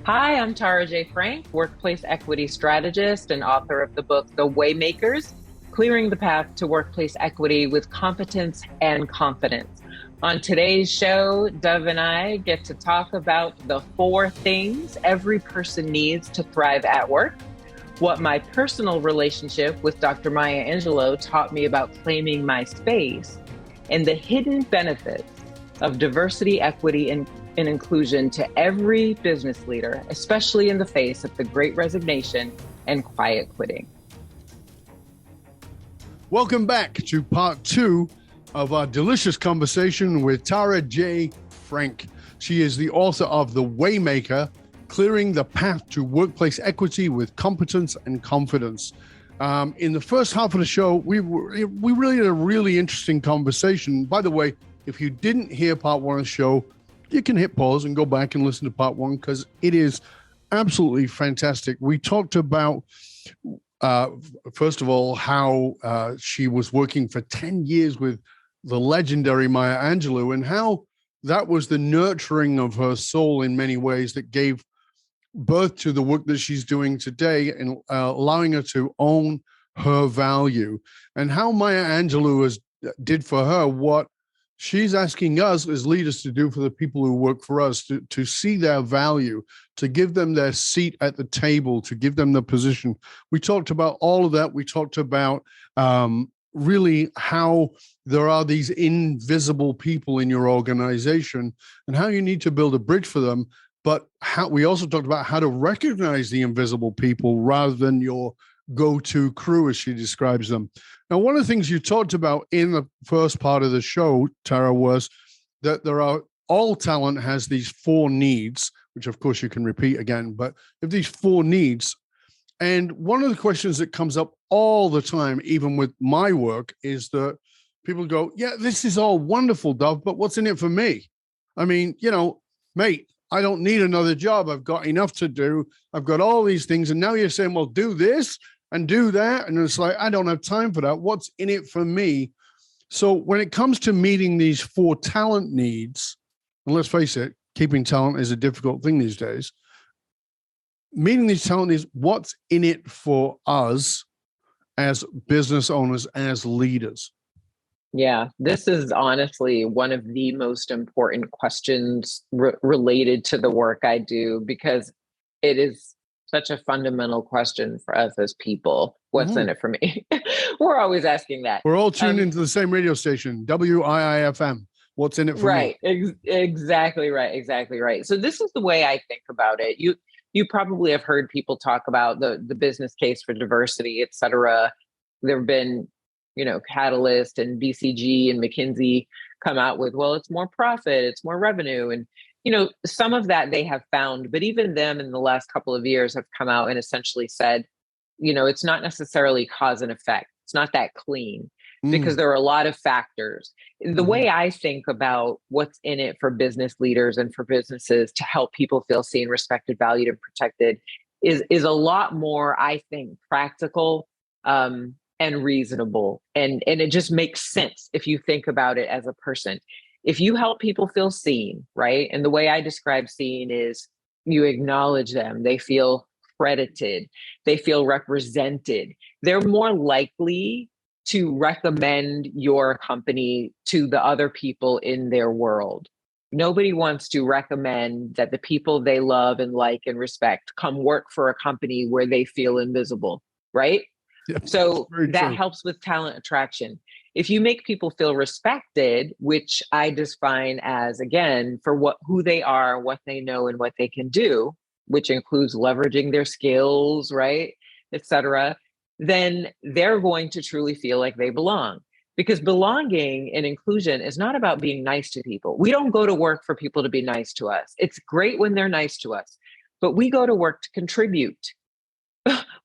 Hi, I'm Tara Jaye Frank, workplace equity strategist and author of the book, The Waymakers, Clearing the Path to Workplace Equity with Competence and Confidence. On today's show, Dove and I get to talk about the four things every person needs to thrive at work, what my personal relationship with Dr. Maya Angelou taught me about claiming my space, and the hidden benefits of diversity, equity, and inclusion to every business leader, especially in the face of the Great Resignation and quiet quitting. Welcome back to part two of our delicious conversation with Tara Jaye Frank. She is the author of The Waymaker, Clearing the Path to Workplace Equity with Competence and Confidence. In the first half of the show, we really had a really interesting conversation. By the way, if you didn't hear part one of the show, you can hit pause and go back and listen to part one because it is absolutely fantastic. We talked about, first of all, how she was working for 10 years with the legendary Maya Angelou and how that was the nurturing of her soul in many ways that gave birth to the work that she's doing today and allowing her to own her value, and how Maya Angelou did for her what she's asking us as leaders to do for the people who work for us, to see their value, to give them their seat at the table, to give them the position. We talked about all of that. We talked about really how there are these invisible people in your organization and how you need to build a bridge for them. But we also talked about how to recognize the invisible people rather than your go-to crew, as she describes them. Now, one of the things you talked about in the first part of the show, Tara, was that all talent has these four needs, which of course you can repeat again, but if these four needs, and one of the questions that comes up all the time, even with my work, is that people go, yeah, this is all wonderful, Dove, but what's in it for me? I mean, mate, I don't need another job. I've got enough to do. I've got all these things. And now you're saying, well, do this and do that. And it's like, I don't have time for that. What's in it for me? So when it comes to meeting these four talent needs, and let's face it, keeping talent is a difficult thing these days. Meeting these talent needs, what's in it for us as business owners, as leaders? Yeah, this is honestly one of the most important questions related to the work I do, because it is such a fundamental question for us as people. What's in it for me? We're always asking that. We're all tuned into the same radio station, WIIFM. What's in it for me? Exactly right. Exactly right. So this is the way I think about it. You probably have heard people talk about the business case for diversity, et cetera. There have been Catalyst and BCG and McKinsey come out with, well, it's more profit, it's more revenue. And, some of that they have found, but even them in the last couple of years have come out and essentially said, it's not necessarily cause and effect. It's not that clean because there are a lot of factors. The way I think about what's in it for business leaders and for businesses to help people feel seen, respected, valued, and protected is a lot more, I think, practical, and reasonable. And it just makes sense if you think about it as a person. If you help people feel seen, right? And the way I describe seen is you acknowledge them. They feel credited. They feel represented. They're more likely to recommend your company to the other people in their world. Nobody wants to recommend that the people they love and like and respect come work for a company where they feel invisible, right? Yep, so that true. helps with talent attraction. If you make people feel respected, which I define as, again, for who they are, what they know, and what they can do, which includes leveraging their skills, right, et cetera, then they're going to truly feel like they belong. Because belonging and inclusion is not about being nice to people. We don't go to work for people to be nice to us. It's great when they're nice to us, but we go to work to contribute.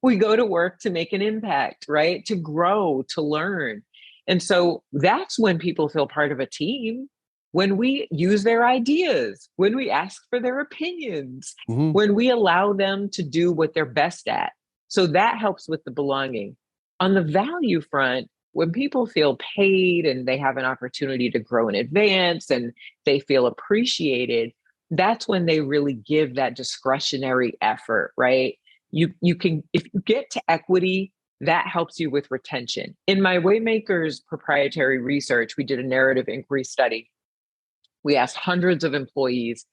We go to work to make an impact, right? To grow, to learn. And so that's when people feel part of a team, when we use their ideas, when we ask for their opinions, when we allow them to do what they're best at. So that helps with the belonging. On the value front, when people feel paid and they have an opportunity to grow in advance and they feel appreciated, that's when they really give that discretionary effort, right? You can, if you get to equity, that helps you with retention. In my Waymakers proprietary research, we did a narrative inquiry study. We asked hundreds of employees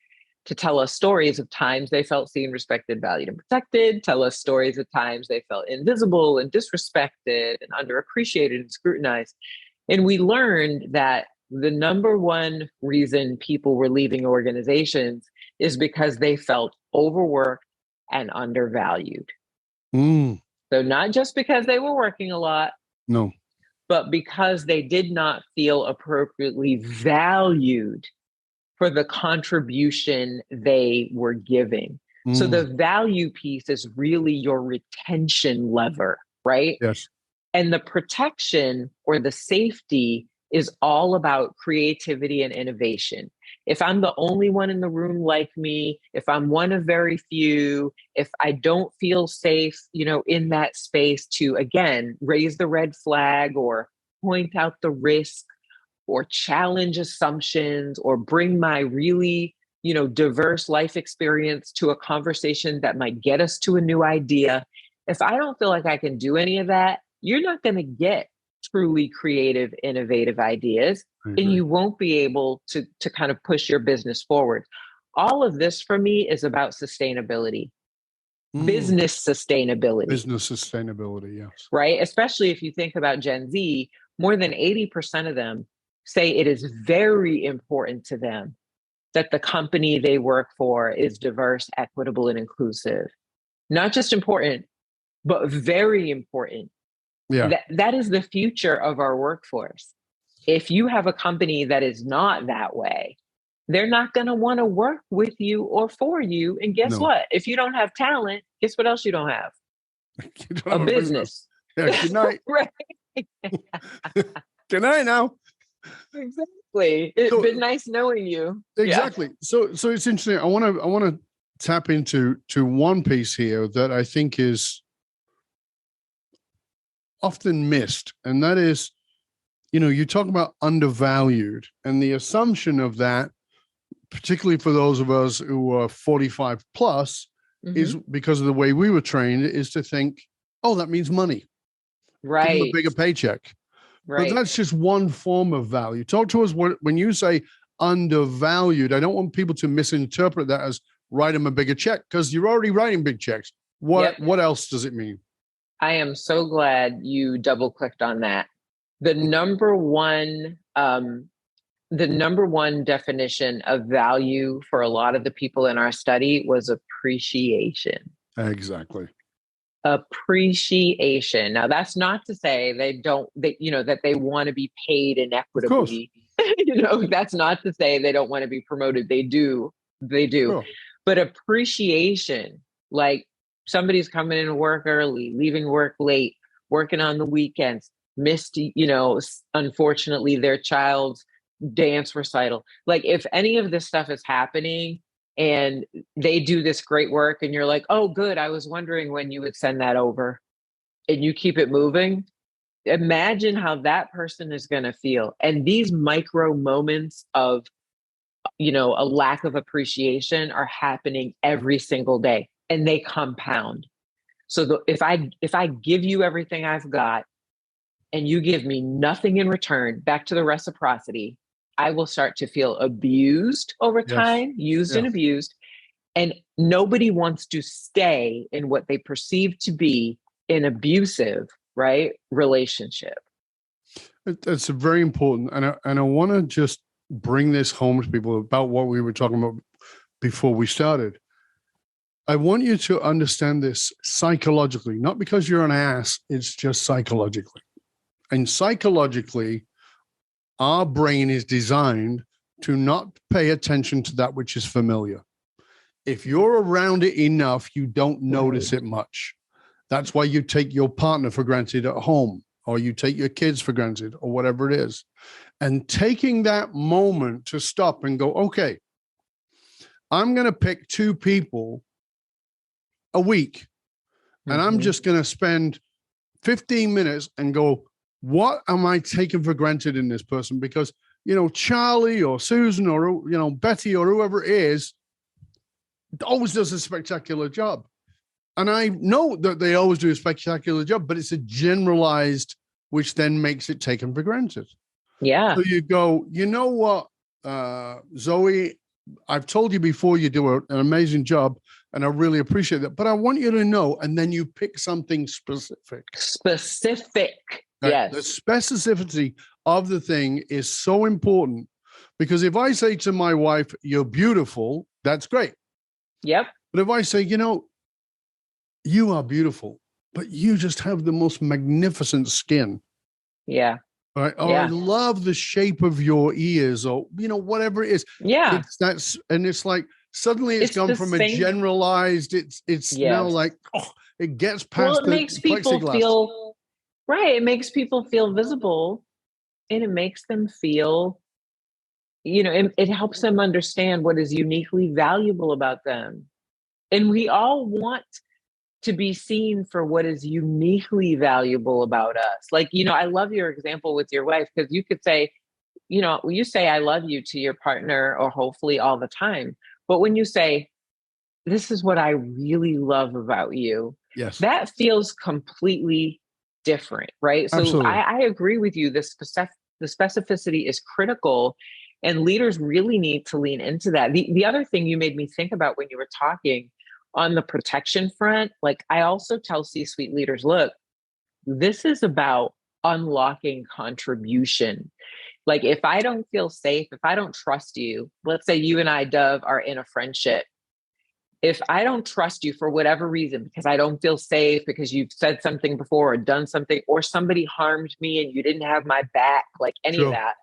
to tell us stories of times they felt seen, respected, valued, and protected, tell us stories of times they felt invisible and disrespected and underappreciated and scrutinized. And we learned that the number one reason people were leaving organizations is because they felt overworked and undervalued. So not just because they were working a lot, no, but because they did not feel appropriately valued for the contribution they were giving. So the value piece is really your retention lever, right? Yes. And the protection or the safety is all about creativity and innovation. If I'm the only one in the room like me, if I'm one of very few, if I don't feel safe, in that space to, again, raise the red flag or point out the risk or challenge assumptions or bring my really, diverse life experience to a conversation that might get us to a new idea. If I don't feel like I can do any of that, you're not going to get truly creative, innovative ideas, and you won't be able to kind of push your business forward. All of this for me is about sustainability, business sustainability. Business sustainability, yes. Right? Especially if you think about Gen Z, more than 80% of them say it is very important to them that the company they work for is diverse, equitable, and inclusive. Not just important, but very important. Yeah. That is the future of our workforce. If you have a company that is not that way, they're not going to want to work with you or for you. And guess what? If you don't have talent, guess what else you don't have? A business. Yeah, good night. Right. Good night now. Exactly. It's been nice knowing you. Exactly. Yeah. So it's interesting. I want to tap into one piece here that I think is often missed, and that is, you talk about undervalued, and the assumption of that, particularly for those of us who are 45 plus, is because of the way we were trained, is to think, oh, that means money. Right. Give them a bigger paycheck. Right. But that's just one form of value. Talk to us when you say undervalued. I don't want people to misinterpret that as write them a bigger check, because you're already writing big checks. What else does it mean? I am so glad you double clicked on that. The number one definition of value for a lot of the people in our study was appreciation. Exactly. Appreciation. Now, that's not to say that they want to be paid inequitably. That's not to say they don't want to be promoted. They do. Sure. But appreciation, like somebody's coming into work early, leaving work late, working on the weekends, missed, unfortunately, their child's dance recital. Like, if any of this stuff is happening and they do this great work and you're like, oh, good, I was wondering when you would send that over, and you keep it moving, imagine how that person is going to feel. And these micro moments of, a lack of appreciation are happening every single day, and they compound. So if I give you everything I've got and you give me nothing in return, back to the reciprocity, I will start to feel abused over time, used and abused. And nobody wants to stay in what they perceive to be an abusive, right, relationship. That's very important. And I want to just bring this home to people about what we were talking about before we started. I want you to understand this psychologically, not because you're an ass, it's just psychologically. And psychologically, our brain is designed to not pay attention to that which is familiar. If you're around it enough, you don't notice it much. That's why you take your partner for granted at home, or you take your kids for granted, or whatever it is. And taking that moment to stop and go, okay, I'm going to pick 2 people a week, and I'm just going to spend 15 minutes and go, what am I taking for granted in this person? Because, Charlie or Susan or, Betty or whoever it is, always does a spectacular job. And I know that they always do a spectacular job, but it's a generalized, which then makes it taken for granted. Yeah. So you go, you know what, Zoe, I've told you before you do an amazing job, and I really appreciate that. But I want you to know, and then you pick something specific. Specific. Right? Yes. The specificity of the thing is so important, because if I say to my wife, you're beautiful, that's great. Yep. But if I say, you know, you are beautiful, but you just have the most magnificent skin. Yeah. Right. Or Yeah. I love the shape of your ears, or, you know, whatever it is. Yeah. It's like suddenly it's gone from a generalized, it's now like, oh, it gets past it makes people feel right. It makes people feel visible, and it makes them feel, you know, it helps them understand what is uniquely valuable about them. And we all want to be seen for what is uniquely valuable about us. Like, you know, I love your example with your wife, because you could say, you know, you say, I love you to your partner, or hopefully all the time. But when you say, this is what I really love about you, yes, that feels completely different, right? So I agree with you. The specificity is critical, and leaders really need to lean into that. The other thing you made me think about when you were talking on the protection front, like, I also tell C-suite leaders, look, this is about unlocking contribution. Like, if I don't feel safe, if I don't trust you, let's say you and I, Dove, are in a friendship. If I don't trust you for whatever reason, because I don't feel safe, because you've said something before or done something, or somebody harmed me and you didn't have my back, like any of that,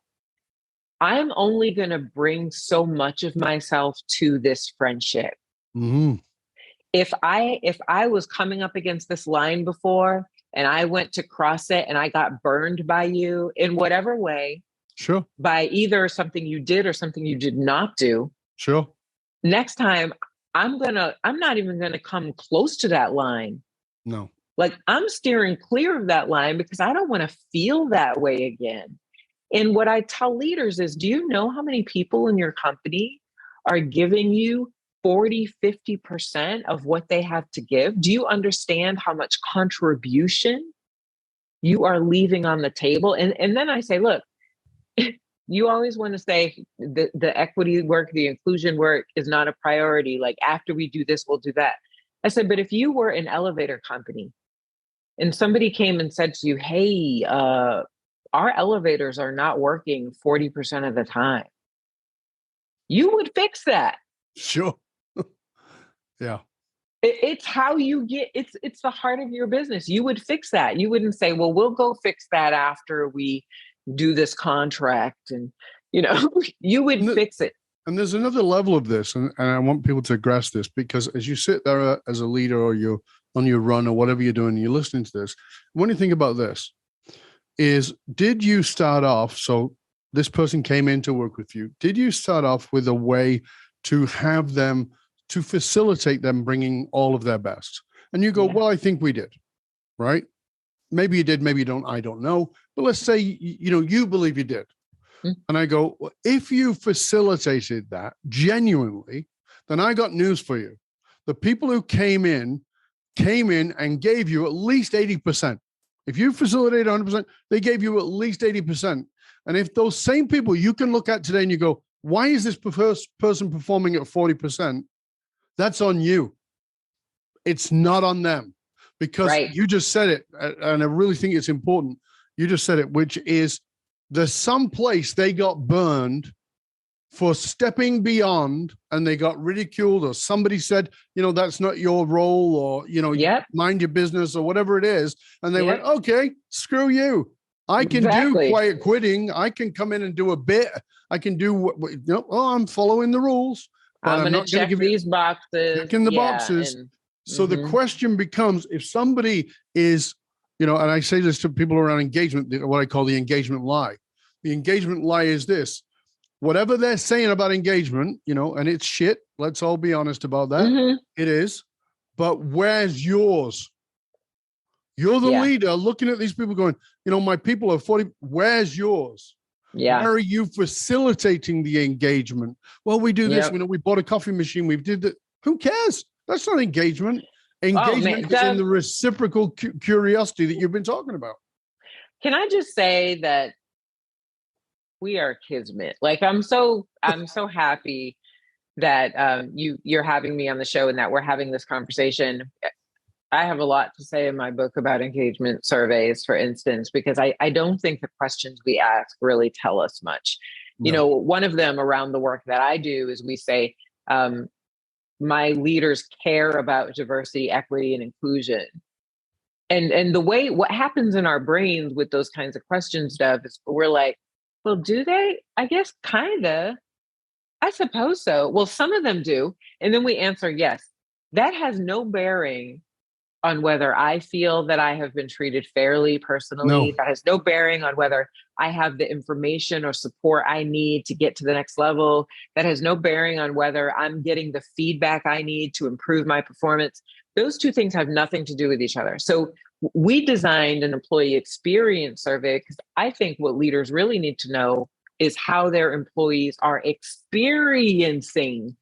I'm only going to bring so much of myself to this friendship. Mm-hmm. If I was coming up against this line before, and I went to cross it, and I got burned by you in whatever way, sure, by either something you did or something you did not do, sure, next time I'm not even gonna come close to that line. No. Like, I'm steering clear of that line, because I don't want to feel that way again. And what I tell leaders is, do you know how many people in your company are giving you 40-50% of what they have to give? Do you understand how much contribution you are leaving on the table? And then I say, look, you always want to say the equity work, the inclusion work is not a priority. Like, after we do this, we'll do that. I said, but if you were an elevator company and somebody came and said to you, hey, our elevators are not working 40% of the time, you would fix that. Sure. Yeah. It's how you get, it's the heart of your business. You would fix that. You wouldn't say, well, we'll go fix that after we do this contract. And, you know, you would fix it. And there's another level of this, and I want people to grasp this, because as you sit there as a leader, or you're on your run, or whatever you're doing, and you're listening to this, when you think about this, is, did you start off, so this person came in to work with you, did you start off with a way to have them, to facilitate them bringing all of their best? And you go, well, I think we did, right? Maybe you did, maybe you don't, I don't know. But let's say, you know, you believe you did. And I go, well, if you facilitated that genuinely, then I got news for you. The people who came in and gave you at least 80%. If you facilitated 100%, they gave you at least 80%. And if those same people you can look at today and you go, why is this person performing at 40%? That's on you. It's not on them, because you just said it. And I really think it's important. You just said it, which is, there's some place they got burned for stepping beyond, and they got ridiculed, or somebody said, you know, that's not your role, or, you know, mind your business, or whatever it is. And they went, okay, screw you. I can do quiet quitting. I can come in and do a bit. I can do what, you know, I'm following the rules. But I'm going to check these boxes. Check in the boxes. So the question becomes, if somebody is, you know, and I say this to people around engagement, what I call the engagement lie. The engagement lie is this: whatever they're saying about engagement, you know, and it's shit. Let's all be honest about that. It is. But where's yours? You're the leader looking at these people going, you know, my people are 40. Where's yours? Yeah. Where are you facilitating the engagement? Well, we do this. You know, we bought a coffee machine. We did that. Who cares? That's not engagement. Oh Engagement man, is in the reciprocal curiosity that you've been talking about. can I just say that we are kismet? Like I'm so happy that you're having me on the show and that we're having this conversation. I have a lot to say in my book about engagement surveys, for instance, because I don't think the questions we ask really tell us much. No. You know, one of them around the work that I do is we say, my leaders care about diversity, equity, and inclusion. And the way what happens in our brains with those kinds of questions, Dov, is we're like, well, do they? I guess kind of. I suppose so. Well, some of them do. And then we answer yes. That has no bearing on whether I feel that I have been treated fairly personally. No. That has no bearing on whether I have the information or support I need to get to the next level. That has no bearing on whether I'm getting the feedback I need to improve my performance. Those two things have nothing to do with each other. So we designed an employee experience survey because I think what leaders really need to know is how their employees are experiencing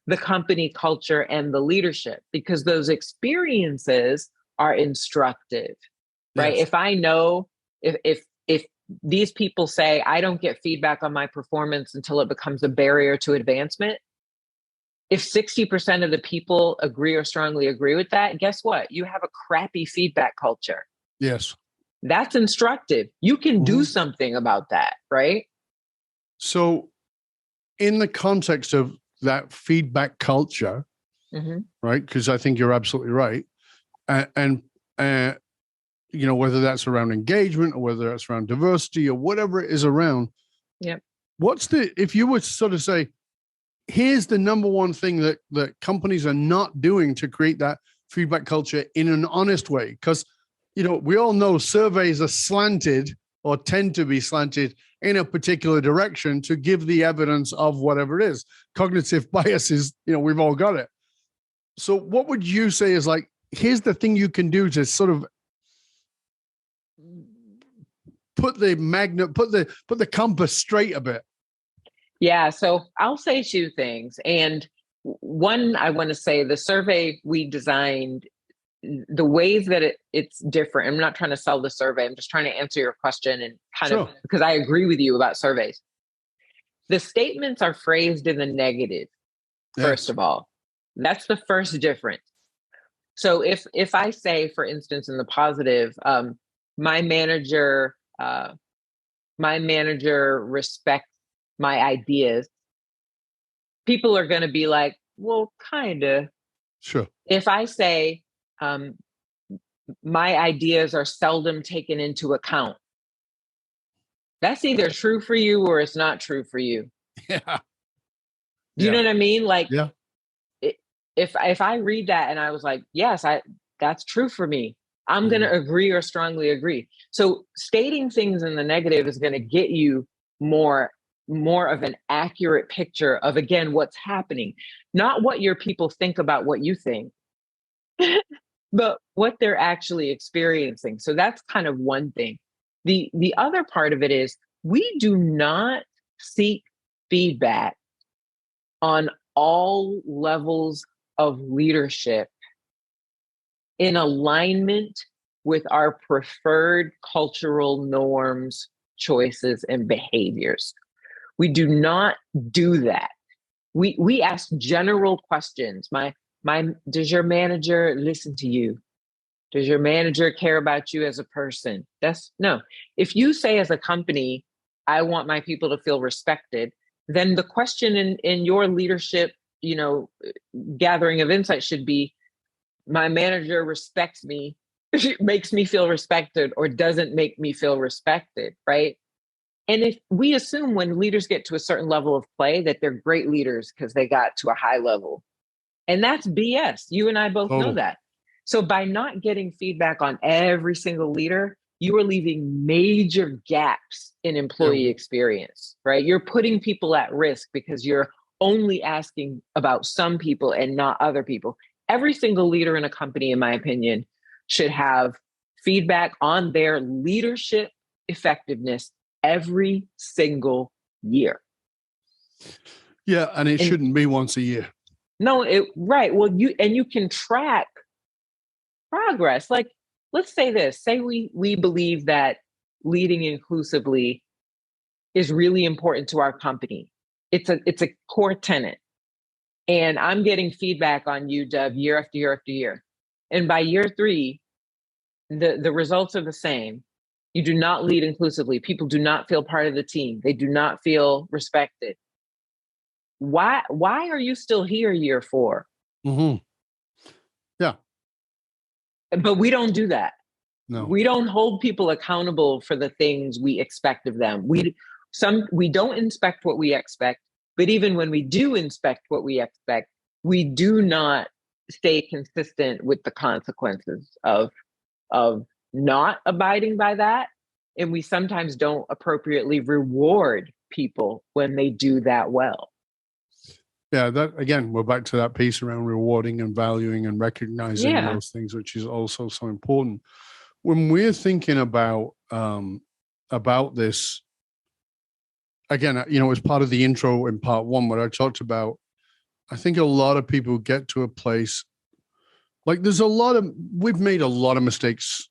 the company culture and the leadership, because those experiences are instructive, right? Yes. If I know, if these people say, I don't get feedback on my performance until it becomes a barrier to advancement, if 60% of the people agree or strongly agree with that, guess what? You have a crappy feedback culture. Yes. That's instructive. You can do something about that, right? So in the context of that feedback culture, right? Because I think you're absolutely right. And you know, whether that's around engagement or whether that's around diversity or whatever it is around. Yep. If you were to sort of say, here's the number one thing that companies are not doing to create that feedback culture in an honest way. Because, you know, we all know surveys are slanted or tend to be slanted in a particular direction to give the evidence of whatever it is. Cognitive biases, you know, we've all got it. So what would you say is like, here's the thing you can do to sort of put the compass straight a bit? Yeah, so I'll say two things. And one, I want to say the survey we designed, the ways that it's different. I'm not trying to sell the survey. I'm just trying to answer your question and kind of because I agree with you about surveys. The statements are phrased in the negative, first of all. That's the first difference. So if I say, for instance, in the positive, my manager respects my ideas, people are going to be like, well, kind of. Sure. If I say, my ideas are seldom taken into account, that's either true for you or it's not true for you. Yeah. Do you know what I mean? Like, yeah. If I read that and I was like, yes, that's true for me, I'm going to agree or strongly agree. So stating things in the negative is going to get you more of an accurate picture of, again, what's happening, not what your people think about what you think, but what they're actually experiencing. So that's kind of one thing. The other part of it is we do not seek feedback on all levels of leadership in alignment with our preferred cultural norms, choices, and behaviors. We do not do that. We ask general questions. Does your manager listen to you? Does your manager care about you as a person? No. If you say as a company, I want my people to feel respected, then the question in your leadership, you know, gathering of insight should be, my manager respects me, makes me feel respected, or doesn't make me feel respected, right? And if we assume when leaders get to a certain level of play that they're great leaders because they got to a high level, and that's BS. You and I both know that. So by not getting feedback on every single leader, you are leaving major gaps in employee experience, right? You're putting people at risk because you're only asking about some people and not other people. Every single leader in a company, in my opinion, should have feedback on their leadership effectiveness every single year. Yeah, and it shouldn't be once a year. No, right. Well, you can track progress. Like, let's say this. Say we believe that leading inclusively is really important to our company. It's a core tenet. And I'm getting feedback on UW year after year after year. And by year 3, the results are the same. You do not lead inclusively. People do not feel part of the team. They do not feel respected. Why are you still here year 4? Mm-hmm. Yeah. But we don't do that. No. We don't hold people accountable for the things we expect of them. We don't inspect what we expect, but even when we do inspect what we expect, we do not stay consistent with the consequences of not abiding by that. And we sometimes don't appropriately reward people when they do that well. Yeah, that again, we're back to that piece around rewarding and valuing and recognizing those things, which is also so important. When we're thinking about this, again, as part of the intro in part 1, what I talked about, I think a lot of people get to a place like we've made a lot of mistakes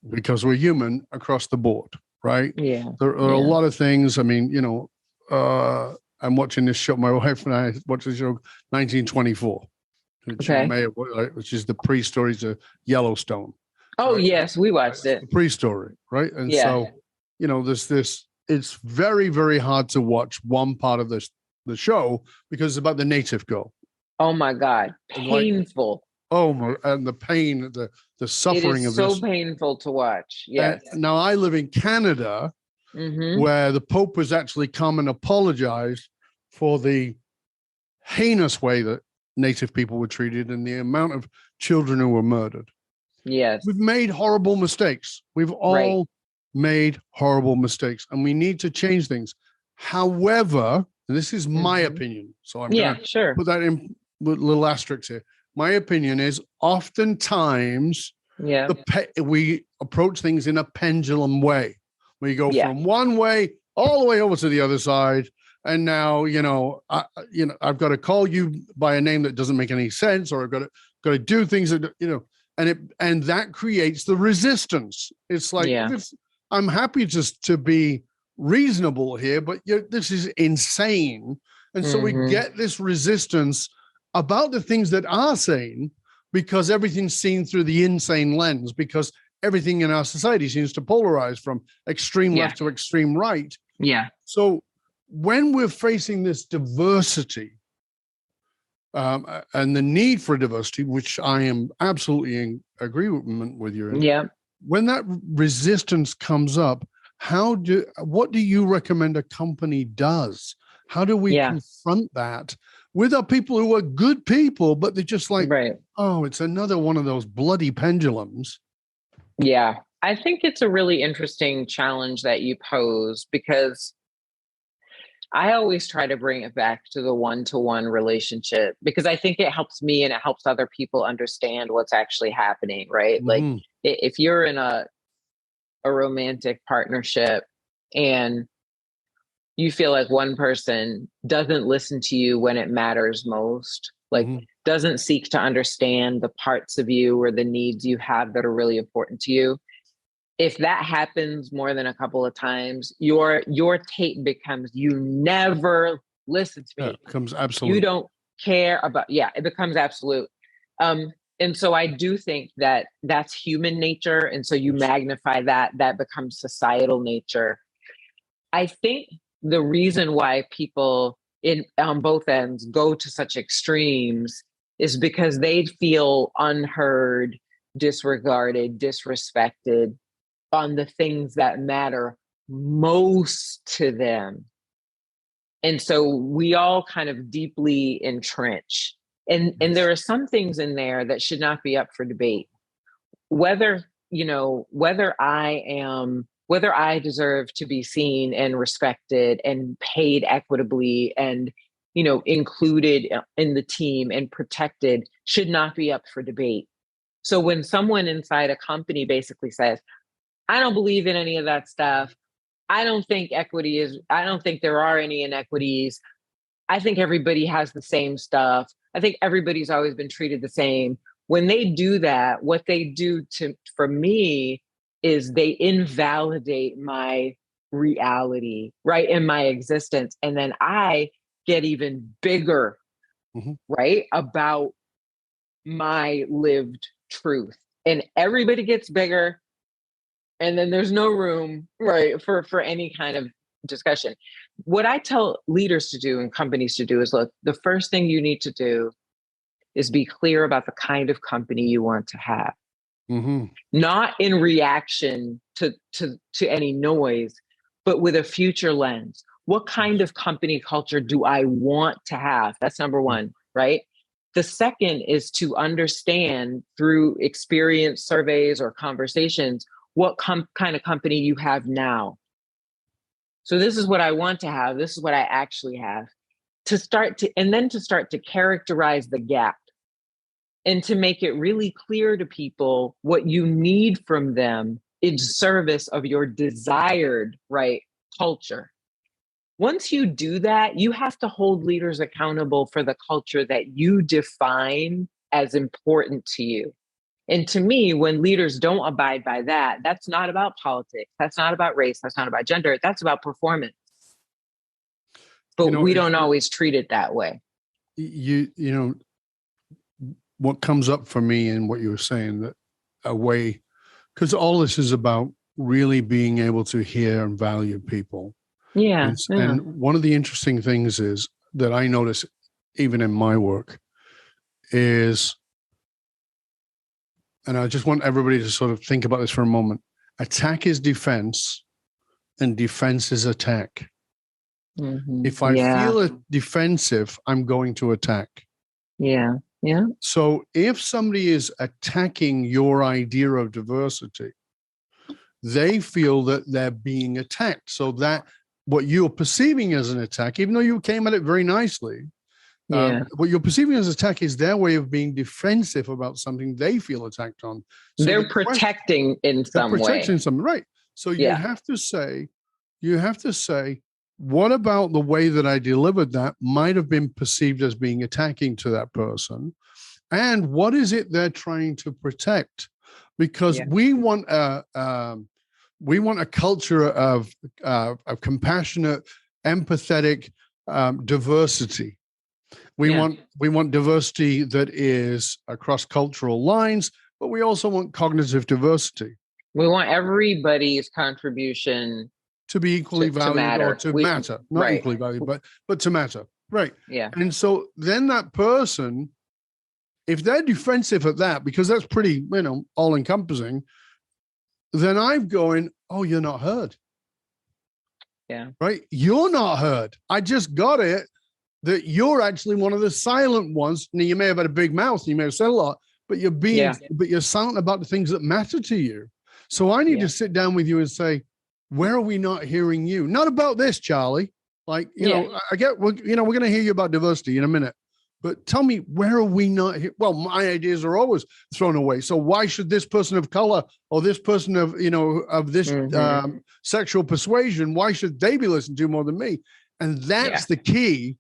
because we're human across the board, right? Yeah. There are a lot of things. I mean, I'm watching this show. My wife and I watch the show 1924, which is the pre-stories of Yellowstone. Oh, right? yes, we watched it. The pre-story, right? And so, there's this. It's very, very hard to watch one part of the show because it's about the native girl. Oh my God, painful. And the pain, the suffering of this. It is so painful to watch. Yes. And now I live in Canada, where the Pope has actually come and apologized for the heinous way that Native people were treated and the amount of children who were murdered. Yes. We've made horrible mistakes. We've all made horrible mistakes, and we need to change things. However, and this is my opinion, so I'm going to put that in with little asterisks here. My opinion is oftentimes we approach things in a pendulum way. We go from one way all the way over to the other side. And now, I've got to call you by a name that doesn't make any sense, or I've got to do things that, and that creates the resistance. It's like, I'm happy just to be reasonable here, but this is insane. And so we get this resistance about the things that are sane because everything's seen through the insane lens, because everything in our society seems to polarize from extreme left to extreme right. Yeah. So when we're facing this diversity and the need for diversity, which I am absolutely in agreement with you in, when that resistance comes up, what do you recommend a company does? How do we confront that with our people who are good people, but they're just like, oh, it's another one of those bloody pendulums? Yeah, I think it's a really interesting challenge that you pose, because I always try to bring it back to the one-to-one relationship, because I think it helps me and it helps other people understand what's actually happening, right? Like if you're in a romantic partnership and you feel like one person doesn't listen to you when it matters most, like doesn't seek to understand the parts of you or the needs you have that are really important to you. If that happens more than a couple of times, your tape becomes, you never listen to me. It becomes absolute. You don't care about, it becomes absolute. And so I do think that that's human nature. And so you magnify that becomes societal nature. I think the reason why people on both ends go to such extremes is because they feel unheard, disregarded, disrespected on the things that matter most to them. And so we all kind of deeply entrench. And there are some things in there that should not be up for debate. Whether I deserve to be seen and respected and paid equitably and, included in the team and protected should not be up for debate. So when someone inside a company basically says, I don't believe in any of that stuff, I don't think there are any inequities, I think everybody has the same stuff, I think everybody's always been treated the same. When they do that, what they do for me is they invalidate my reality, right? In my existence. And then I get even bigger, right? About my lived truth. And everybody gets bigger. And then there's no room, right, for any kind of discussion. What I tell leaders to do and companies to do is, look, the first thing you need to do is be clear about the kind of company you want to have. Not in reaction to any noise, but with a future lens. What kind of company culture do I want to have? That's number one, right? The second is to understand through experience surveys or conversations what kind of company you have now. So this is what I want to have. This is what I actually have. And then to start to characterize the gap and to make it really clear to people what you need from them in service of your desired, right, culture. Once you do that, you have to hold leaders accountable for the culture that you define as important to you. And to me, when leaders don't abide by that, that's not about politics. That's not about race. That's not about gender. That's about performance. But we don't always treat it that way. You know, what comes up for me in what you were saying, that a way, because all this is about really being able to hear and value people. Yeah. And one of the interesting things is that I notice even in my work is, and I just want everybody to sort of think about this for a moment. Attack is defense and defense is attack. If I feel defensive, I'm going to attack. Yeah. So if somebody is attacking your idea of diversity, they feel that they're being attacked. So that what you're perceiving as an attack, even though you came at it very nicely, what you're perceiving as attack is their way of being defensive about something they feel attacked on. So they're protecting in some way. Right. So you have to say, what about the way that I delivered that might have been perceived as being attacking to that person? And what is it they're trying to protect? Because we want a culture of compassionate, empathetic diversity. We want diversity that is across cultural lines, but we also want cognitive diversity. We want everybody's contribution to be equally valued or to matter. Not equally valued, but to matter. Right. Yeah. And so then that person, if they're defensive at that, because that's pretty, all encompassing, then I'm going, oh, you're not heard. Yeah. Right. You're not heard. I just got it that you're actually one of the silent ones. Now, you may have had a big mouth, you may have said a lot, but you're silent about the things that matter to you. So I need to sit down with you and say, where are we not hearing you? Not about this, Charlie. Like, I get, we're going to hear you about diversity in a minute, but tell me, where are we not here? Well, my ideas are always thrown away. So why should this person of color or this person of, of this sexual persuasion, why should they be listened to more than me? And that's the key,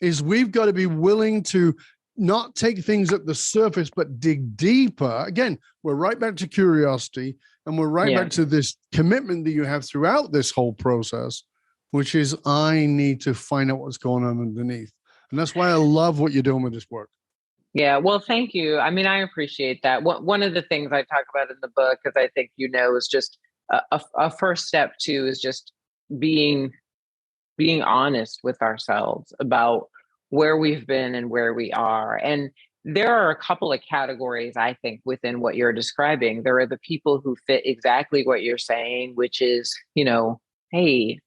is we've got to be willing to not take things at the surface, but dig deeper. Again, we're right back to curiosity, and we're right back to this commitment that you have throughout this whole process, which is I need to find out what's going on underneath. And that's why I love what you're doing with this work. Yeah, well, thank you. I mean, I appreciate that. One of the things I talk about in the book, because I think is just a first step too, is just being honest with ourselves about where we've been and where we are. And there are a couple of categories, I think, within what you're describing. There are the people who fit exactly what you're saying, which is, hey,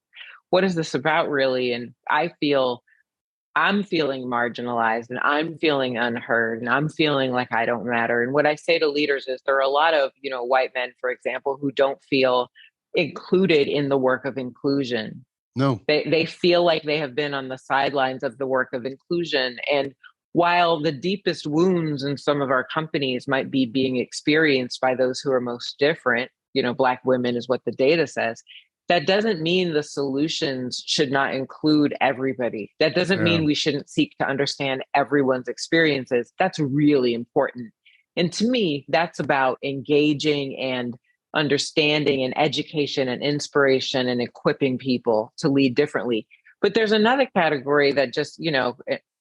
what is this about really? And I'm feeling marginalized and I'm feeling unheard and I'm feeling like I don't matter. And what I say to leaders is there are a lot of, white men, for example, who don't feel included in the work of inclusion. No, they feel like they have been on the sidelines of the work of inclusion. And while the deepest wounds in some of our companies might be being experienced by those who are most different, Black women is what the data says, That doesn't mean the solutions should not include everybody. That doesn't Yeah. mean we shouldn't seek to understand everyone's experiences. That's really important. And to me, that's about engaging and understanding and education and inspiration and equipping people to lead differently. But there's another category that just,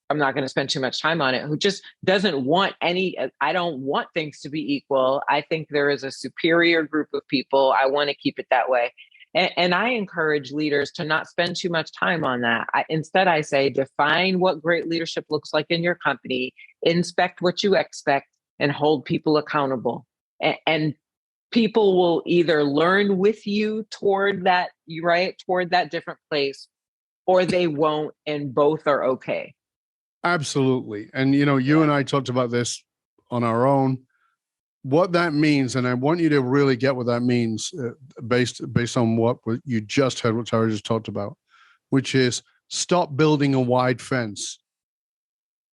I'm not going to spend too much time on it, who just doesn't want I don't want things to be equal. I think there is a superior group of people. I want to keep it that way. And I encourage leaders to not spend too much time on that. Instead, I say, define what great leadership looks like in your company, inspect what you expect, and hold people accountable. And people will either learn with you toward that different place, or they won't, and both are okay. Absolutely. And, you and I talked about this on our own. What that means, and I want you to really get what that means based on what you just heard, what Tara just talked about, which is stop building a wide fence.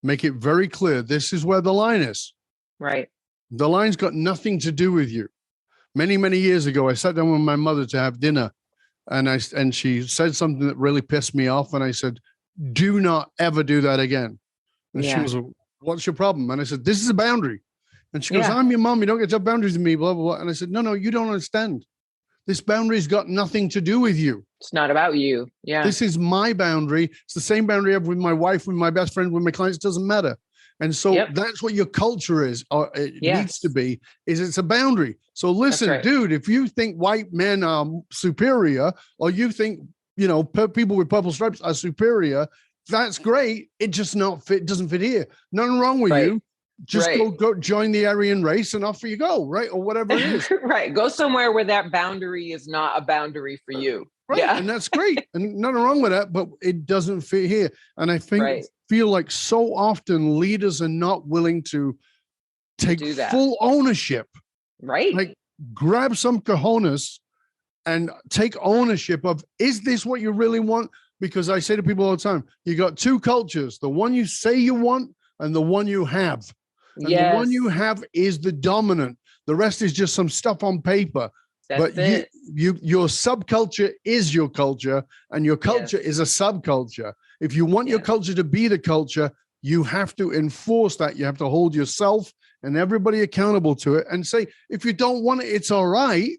Make it very clear. This is where the line is. Right. The line's got nothing to do with you. Many, many years ago, I sat down with my mother to have dinner, and she said something that really pissed me off. And I said, do not ever do that again. And she was, what's your problem? And I said, this is a boundary. And she goes, I'm your mom. You don't get to have boundaries with me, blah, blah, blah. And I said, no, you don't understand. This boundary's got nothing to do with you. It's not about you. Yeah. This is my boundary. It's the same boundary I have with my wife, with my best friend, with my clients. It doesn't matter. And so that's what your culture is, or it needs to be, is it's a boundary. So listen, dude, if you think white men are superior, or you think, people with purple stripes are superior, that's great. It just doesn't fit here. Nothing wrong with you. Just go join the Aryan race and off you go, right? Or whatever it is. Right. Go somewhere where that boundary is not a boundary for you. Right. Yeah. And that's great. And nothing wrong with that, but it doesn't fit here. And I feel like so often leaders are not willing to take full ownership. Right. Like grab some cojones and take ownership of, is this what you really want? Because I say to people all the time, you got two cultures, the one you say you want and the one you have. And the one you have is the dominant. The rest is just some stuff on paper. But your subculture is your culture, and your culture is a subculture. If you want your culture to be the culture, you have to enforce that. You have to hold yourself and everybody accountable to it and say, if you don't want it, it's all right.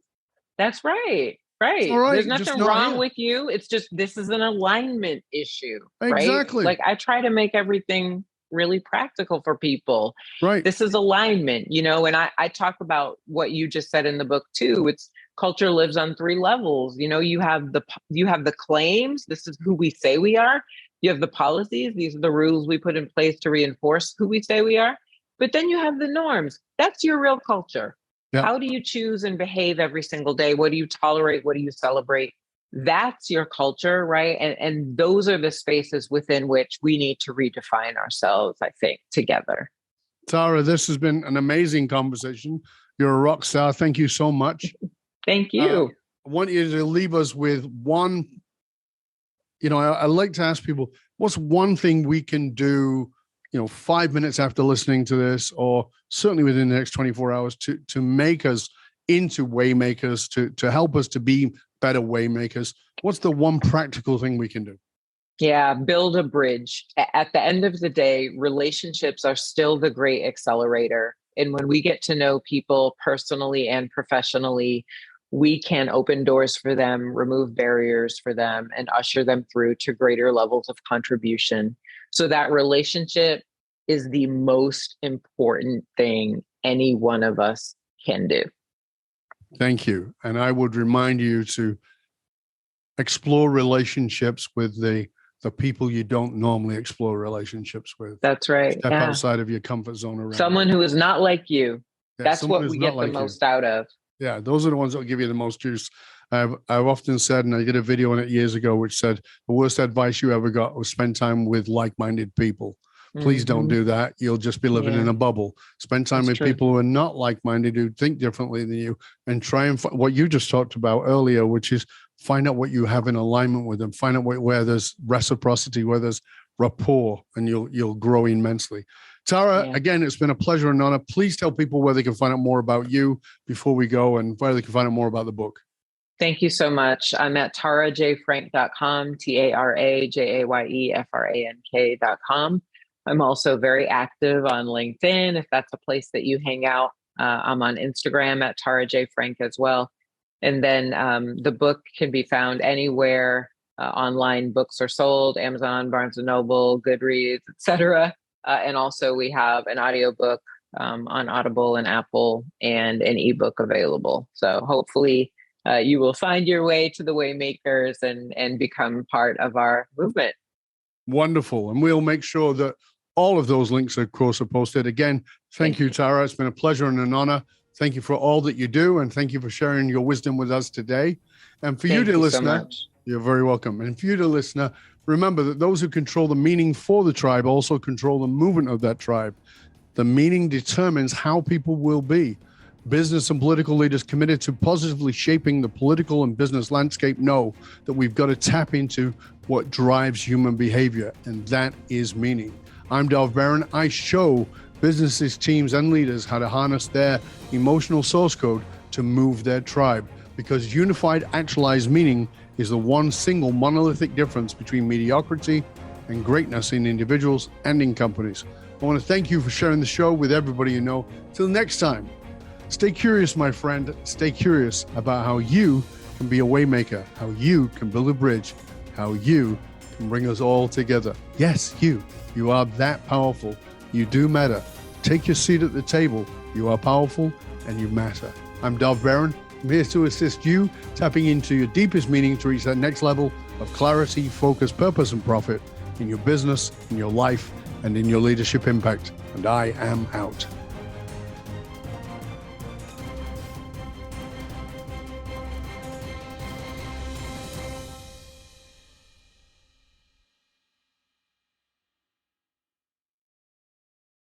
That's right. Right. All right. There's nothing wrong with you. It's just, this is an alignment issue. Exactly. Right? Like I try to make everything really practical for people. Right. This is alignment, and I talk about what you just said in the book too. It's culture lives on 3 levels. You have the claims. This is who we say we are. You have the policies. These are the rules we put in place to reinforce who we say we are. But then you have the norms. That's your real culture. Yeah. How do you choose and behave every single day? What do you tolerate? What do you celebrate? That's your culture, right? And those are the spaces within which we need to redefine ourselves, I think, together. Tara, this has been an amazing conversation. You're a rock star. Thank you so much. Thank you. I want you to leave us with one, I like to ask people, what's one thing we can do, 5 minutes after listening to this, or certainly within the next 24 hours to make us into waymakers, to help us to be better waymakers? What's the one practical thing we can do? Yeah, build a bridge. At the end of the day, relationships are still the great accelerator. And when we get to know people personally and professionally, we can open doors for them, remove barriers for them, and usher them through to greater levels of contribution. So that relationship is the most important thing any one of us can do. Thank you. And I would remind you to explore relationships with the people you don't normally explore relationships with. That's right. Step outside of your comfort zone around. Someone who is not like you. That's what we get the most out of. Yeah, those are the ones that will give you the most juice. I've often said, and I did a video on it years ago, which said the worst advice you ever got was spend time with like-minded people. Please don't do that. You'll just be living in a bubble. Spend time with people who are not like-minded, who think differently than you, and try and find what you just talked about earlier, which is find out what you have in alignment with them. Find out where there's reciprocity, where there's rapport, and you'll grow immensely. Tara, again, it's been a pleasure and honor. Please tell people where they can find out more about you before we go, and where they can find out more about the book. Thank you so much. I'm at tarajayefrank.com, TaraJayefrank.com. I'm also very active on LinkedIn, if that's a place that you hang out. I'm on Instagram at Tara Jaye Frank as well. And then the book can be found anywhere online books are sold, Amazon, Barnes & Noble, Goodreads, etc. And also we have an audiobook on Audible and Apple and an ebook available. So hopefully you will find your way to the Waymakers and become part of our movement. Wonderful. And we'll make sure that all of those links, of course, are posted. Again, thank you, Tara. It's been a pleasure and an honor. Thank you for all that you do. And thank you for sharing your wisdom with us today. And for you, dear listener, you're very welcome. And for you, dear listener, remember that those who control the meaning for the tribe also control the movement of that tribe. The meaning determines how people will be. Business and political leaders committed to positively shaping the political and business landscape know that we've got to tap into what drives human behavior, and that is meaning. I'm Dov Barron. I show businesses, teams, and leaders how to harness their emotional source code to move their tribe, because unified actualized meaning is the one single monolithic difference between mediocrity and greatness in individuals and in companies. I want to thank you for sharing the show with everybody you know. Till next time, stay curious, my friend. Stay curious about how you can be a waymaker, how you can build a bridge, how you can bring us all together. Yes, you are that powerful. You do matter. Take your seat at the table. You are powerful and you matter. I'm Dov Barron. I'm here to assist you tapping into your deepest meaning to reach that next level of clarity, focus, purpose, and profit in your business, in your life, and in your leadership impact. And I am out.